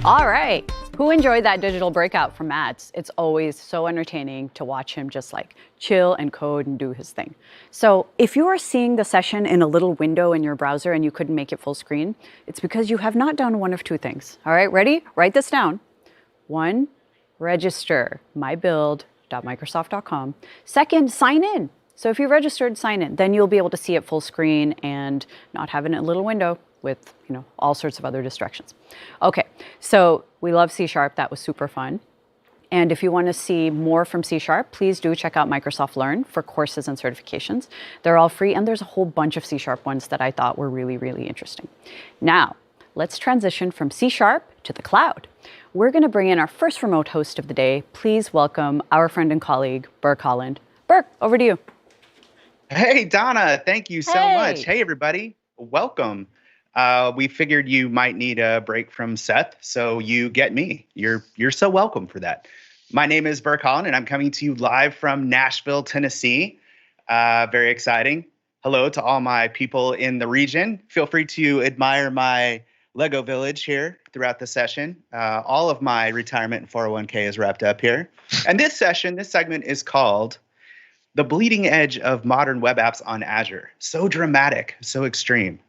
All right. Who enjoyed that digital breakout from Matt's? It's always so entertaining to watch him just like chill and code and do his thing. So if you are seeing the session in a little window in your browser and you couldn't make it full screen, it's because you have not done one of two things. All right, ready? Write this down. 1, register mybuild.microsoft.com. 2nd, sign in. So if you registered, sign in. Then you'll be able to see it full screen and not have it in a little window with, all sorts of other distractions. Okay, so we love C#. That was super fun. And if you want to see more from C#, please do check out Microsoft Learn for courses and certifications. They're all free, and there's a whole bunch of C# ones that I thought were really, really interesting. Now, let's transition from C# to the cloud. We're going to bring in our first remote host of the day. Please welcome our friend and colleague, Burke Holland. Burke, over to you. Hey, Donna, thank you so much. Hey, everybody, welcome. We figured you might need a break from Seth, so you get me. You're so welcome for that. My name is Burke Holland, and I'm coming to you live from Nashville, Tennessee. Very exciting. Hello to all my people in the region. Feel free to admire my Lego village here throughout the session. All of my retirement and 401k is wrapped up here. And this segment is called The Bleeding Edge of Modern Web Apps on Azure. So dramatic, so extreme.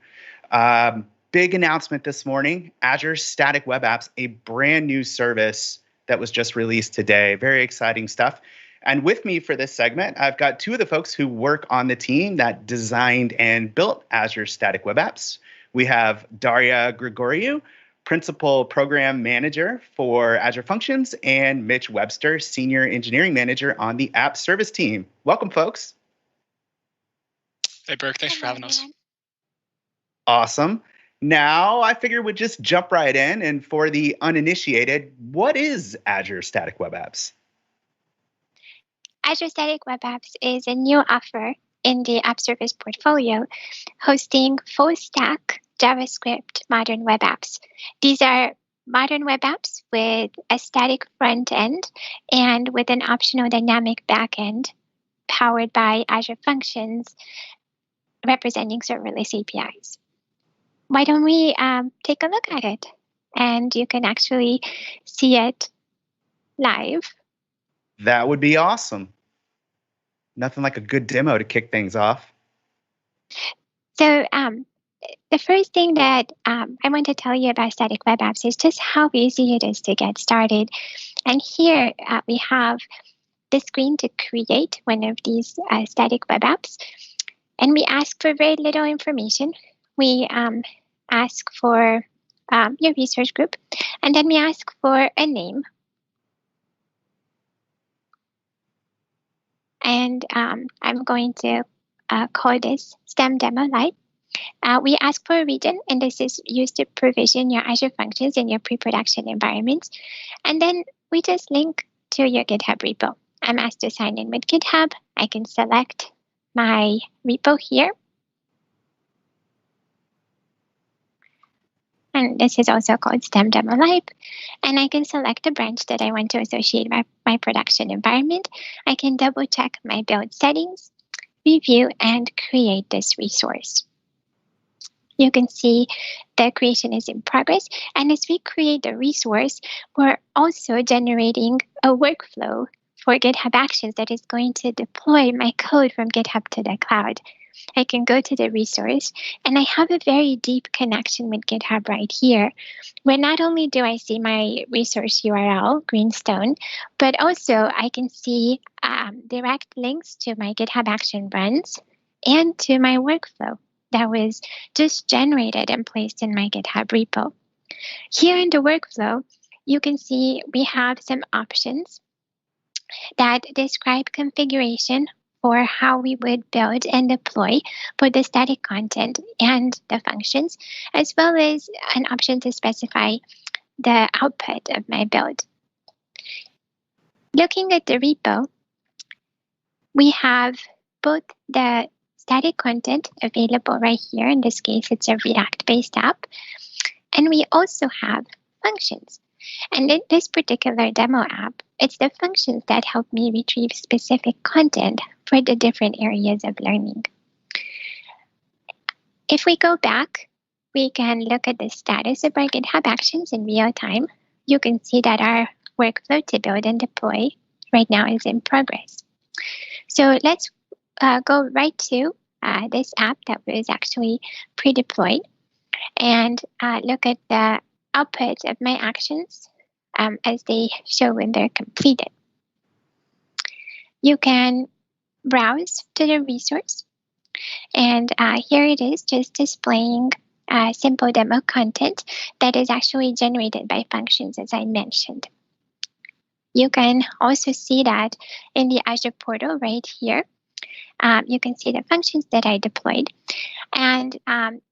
Big announcement this morning, Azure Static Web Apps, a brand new service that was just released today. Very exciting stuff. And with me for this segment, I've got two of the folks who work on the team that designed and built Azure Static Web Apps. We have Daria Grigoriou, Principal Program Manager for Azure Functions, and Mitch Webster, Senior Engineering Manager on the App Service team. Welcome, folks. Hey, Burke, thanks for having us. Awesome. Now, I figure we'd just jump right in. And for the uninitiated, what is Azure Static Web Apps? Azure Static Web Apps is a new offer in the App Service portfolio, hosting full-stack JavaScript modern web apps. These are modern web apps with a static front end and with an optional dynamic backend powered by Azure Functions representing serverless APIs. Why don't we take a look at it? And you can actually see it live. That would be awesome. Nothing like a good demo to kick things off. So the first thing that I want to tell you about static web apps is just how easy it is to get started. And here we have the screen to create one of these static web apps. And we ask for very little information. We ask for your resource group, and then we ask for a name. And I'm going to call this STEM Demo Lite. We ask for a region, and this is used to provision your Azure Functions in your pre-production environments. And then we just link to your GitHub repo. I'm asked to sign in with GitHub. I can select my repo here. And this is also called STEM Demo Lite. And I can select a branch that I want to associate with my production environment. I can double check my build settings, review, and create this resource. You can see the creation is in progress. And as we create the resource, we're also generating a workflow for GitHub Actions that is going to deploy my code from GitHub to the cloud. I can go to the resource, and I have a very deep connection with GitHub right here, where not only do I see my resource URL, Greenstone, but also I can see direct links to my GitHub Action runs and to my workflow that was just generated and placed in my GitHub repo. Here in the workflow, you can see we have some options that describe configuration for how we would build and deploy for the static content and the functions, as well as an option to specify the output of my build. Looking at the repo, we have both the static content available right here. In this case, it's a React-based app. And we also have functions. And in this particular demo app, it's the functions that help me retrieve specific content for the different areas of learning. If we go back, we can look at the status of our GitHub Actions in real time you can see that our workflow to build and deploy right now is in progress. So let's go right to this app that was actually pre-deployed and look at the output of my actions as they show when they're completed. You can browse to the resource, and here it is, just displaying simple demo content that is actually generated by functions, as I mentioned. You can also see that in the Azure portal right here. You can see the functions that I deployed, and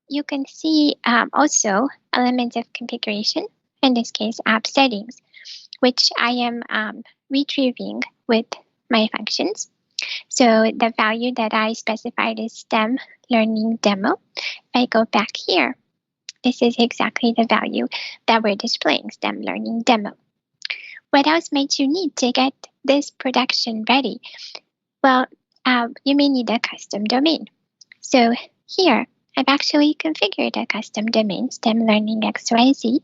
you can see also elements of configuration, in this case app settings, which I am retrieving with my functions. So the value that I specified is STEM learning demo. If I go back here, this is exactly the value that we're displaying, STEM learning demo. What else might you need to get this production ready? Well, you may need a custom domain. So here, I've actually configured a custom domain, STEM Learning XYZ.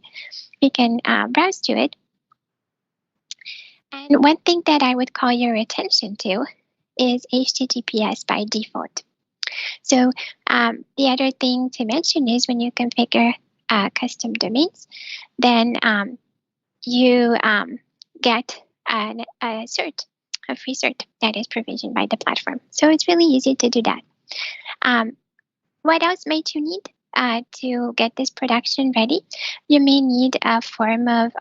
We can browse to it. And one thing that I would call your attention to is HTTPS by default. So the other thing to mention is when you configure custom domains, then you get a cert, a free cert that is provisioned by the platform. So it's really easy to do that. What else might you need to get this production ready? You may need a form of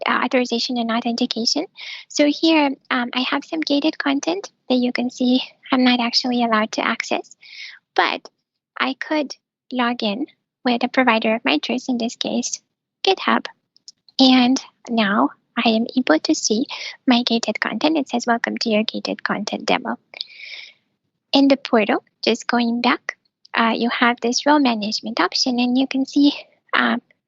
authorization and authentication. So here I have some gated content that you can see I'm not actually allowed to access, but I could log in with a provider of my choice, in this case, GitHub. And now I am able to see my gated content. It says, welcome to your gated content demo. In the portal, just going back, you have this role management option, and you can see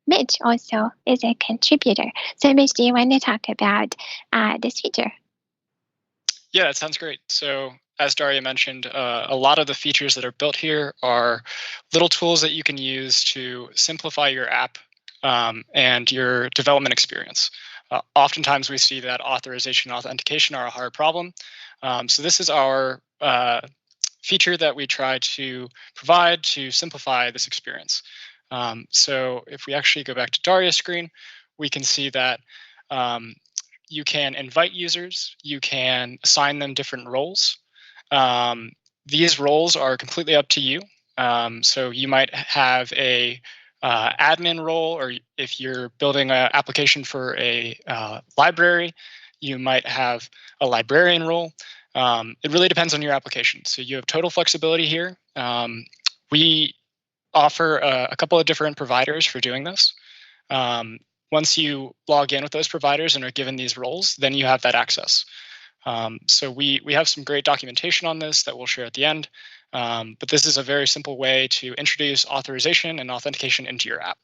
Mitch also is a contributor. So Mitch, do you want to talk about this feature? Yeah, that sounds great. So as Daria mentioned, a lot of the features that are built here are little tools that you can use to simplify your app and your development experience. Oftentimes we see that authorization and authentication are a hard problem. So this is our feature that we try to provide to simplify this experience. So if we actually go back to Daria's screen, we can see that you can invite users, you can assign them different roles. These roles are completely up to you. So you might have a admin role, or if you're building an application for a library, you might have a librarian role. It really depends on your application. So you have total flexibility here. We offer a couple of different providers for doing this. Once you log in with those providers and are given these roles, then you have that access. So we have some great documentation on this that we'll share at the end. But this is a very simple way to introduce authorization and authentication into your app.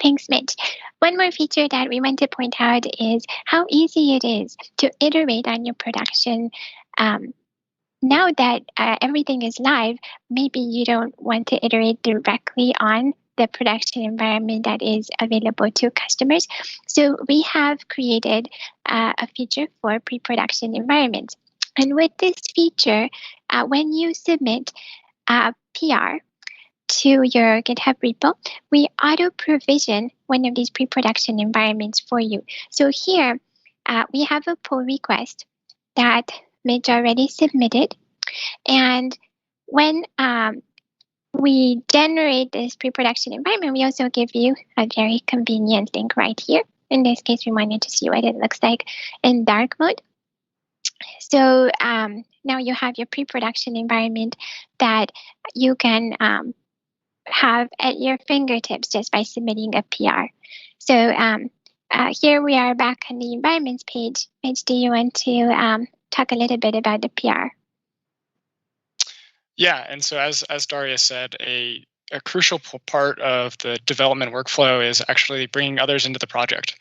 Thanks, Mitch. One more feature that we want to point out is how easy it is to iterate on your production. Now that everything is live, maybe you don't want to iterate directly on the production environment that is available to customers. So we have created a feature for pre-production environments. And with this feature, when you submit a PR to your GitHub repo, we auto-provision one of these pre-production environments for you. So here, we have a pull request that Mitch already submitted. And when we generate this pre-production environment, we also give you a very convenient link right here. In this case, we wanted to see what it looks like in dark mode. So now you have your pre-production environment that you can have at your fingertips just by submitting a PR. So here we are back on the environments page. Mitch, do you want to talk a little bit about the PR? Yeah, and so as Daria said, a crucial part of the development workflow is actually bringing others into the project.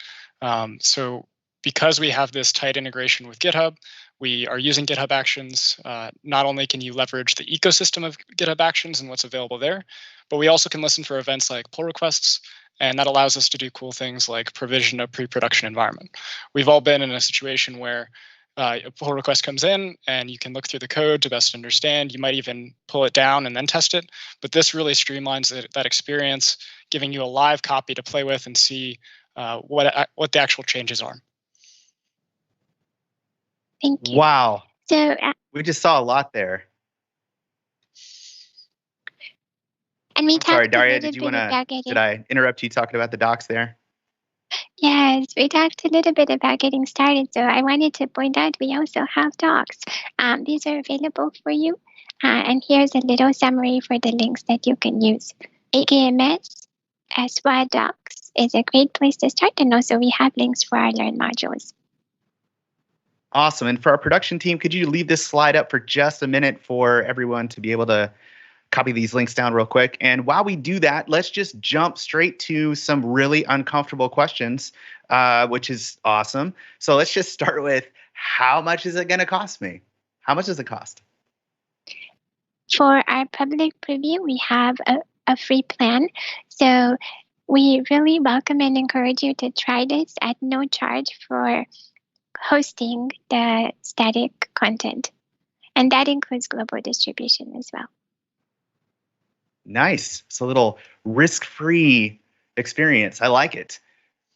So because we have this tight integration with GitHub, we are using GitHub Actions. Not only can you leverage the ecosystem of GitHub Actions and what's available there, but we also can listen for events like pull requests And that allows us to do cool things like provision a pre-production environment. We've all been in a situation where a pull request comes in and you can look through the code to best understand. You might even pull it down and then test it. But this really streamlines that experience, giving you a live copy to play with and see what the actual changes are. Thank you. Wow. So We just saw a lot there. and we I'm sorry, talked a Daria, little bit about did getting. I interrupt you talking about the docs there? Yes, we talked a little bit about getting started. So I wanted to point out we also have docs. These are available for you. And here's a little summary for the links that you can use. AKMS as well docs is a great place to start. And also we have links for our Learn modules. Awesome. And for our production team, could you leave this slide up for just a minute for everyone to be able to copy these links down real quick? And while we do that, let's just jump straight to some really uncomfortable questions, which is awesome. So let's just start with, how much is it going to cost me? How much does it cost? For our public preview, we have a free plan. So we really welcome and encourage you to try this at no charge for hosting the static content. And that includes global distribution as well. Nice. It's a little risk-free experience. I like it.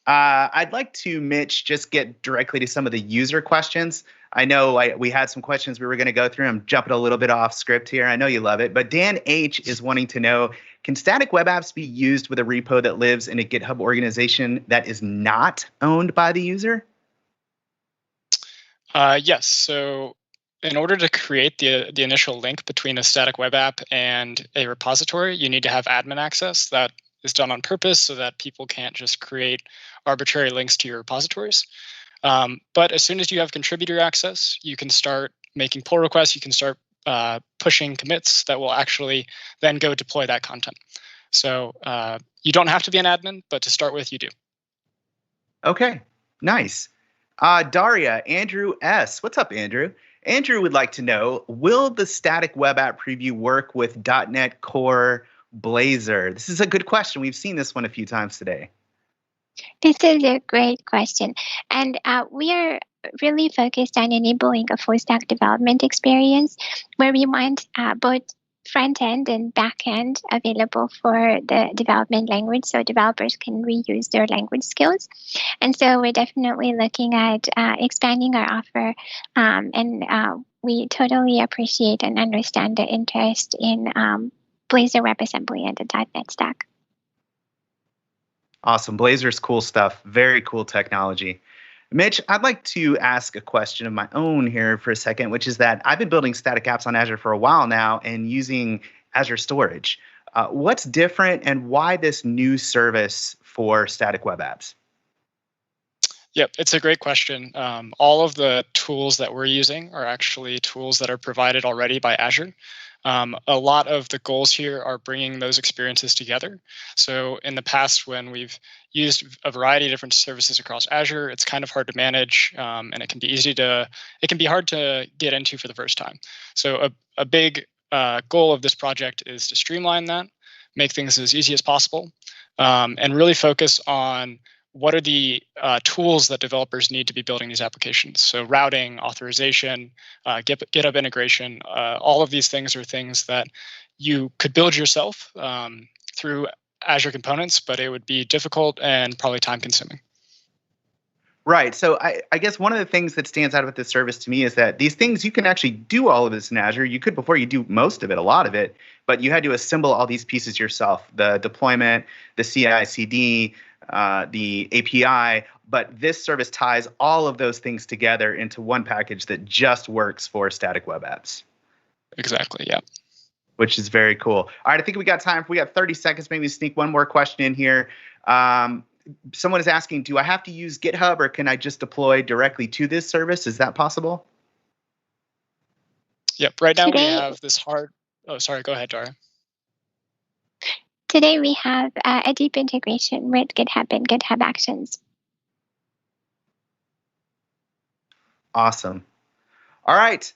I'd like to, Mitch, just get directly to some of the user questions. I know we had some questions we were going to go through. I'm jumping a little bit off script here. I know you love it. But Dan H. is wanting to know, can static web apps be used with a repo that lives in a GitHub organization that is not owned by the user? Yes. So in order to create the initial link between a static web app and a repository, you need to have admin access. That is done on purpose so that people can't just create arbitrary links to your repositories. But as soon as you have contributor access, you can start making pull requests. You can start pushing commits that will actually then go deploy that content. So you don't have to be an admin, but to start with, you do. Okay, nice. Daria, Andrew S. What's up, Andrew? Andrew would like to know, will the static web app preview work with .NET Core Blazor? This is a good question. We've seen this one a few times today. This is a great question. And we are really focused on enabling a full stack development experience where we want both front end and back end available for the development language so developers can reuse their language skills. And so we're definitely looking at expanding our offer. And we totally appreciate and understand the interest in Blazor WebAssembly and the .NET stack. Awesome. Blazor's cool stuff. Very cool technology. Mitch, I'd like to ask a question of my own here for a second, which is that I've been building static apps on Azure for a while now and using Azure Storage. What's different and why this new service for static web apps? Yep, it's a great question. All of the tools that we're using are actually tools that are provided already by Azure. A lot of the goals here are bringing those experiences together. So in the past, when we've used a variety of different services across Azure, it's kind of hard to manage, and it can be hard to get into for the first time. So a big goal of this project is to streamline that, make things as easy as possible, and really focus on what are the tools that developers need to be building these applications? So routing, authorization, GitHub integration, all of these things are things that you could build yourself through Azure components, but it would be difficult and probably time consuming. Right. So I guess one of the things that stands out about this service to me is that these things, you can actually do all of this in Azure. You could before, you do most of it, a lot of it, but you had to assemble all these pieces yourself, the deployment, the CI/CD, the API, but this service ties all of those things together into one package that just works for static web apps. Exactly, yeah. Which is very cool. All right, I think we got 30 seconds, maybe sneak one more question in here. Someone is asking, do I have to use GitHub or can I just deploy directly to this service? Is that possible? Yep, right now we have this hard, oh, sorry, go ahead, Dara. Today we have a deep integration with GitHub and GitHub Actions. Awesome. All right.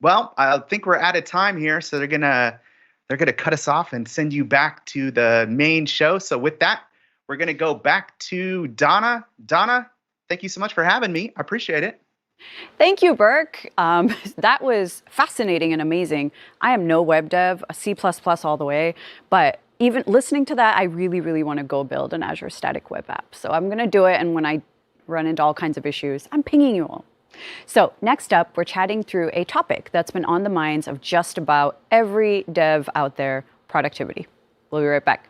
Well, I think we're out of time here, so they're gonna cut us off and send you back to the main show. So with that, we're going to go back to Donna. Donna, thank you so much for having me. I appreciate it. Thank you, Burke. That was fascinating and amazing. I am no web dev, a C++ all the way, but even listening to that, I really, really want to go build an Azure static web app. So I'm going to do it, and when I run into all kinds of issues, I'm pinging you all. So next up, we're chatting through a topic that's been on the minds of just about every dev out there, productivity. We'll be right back.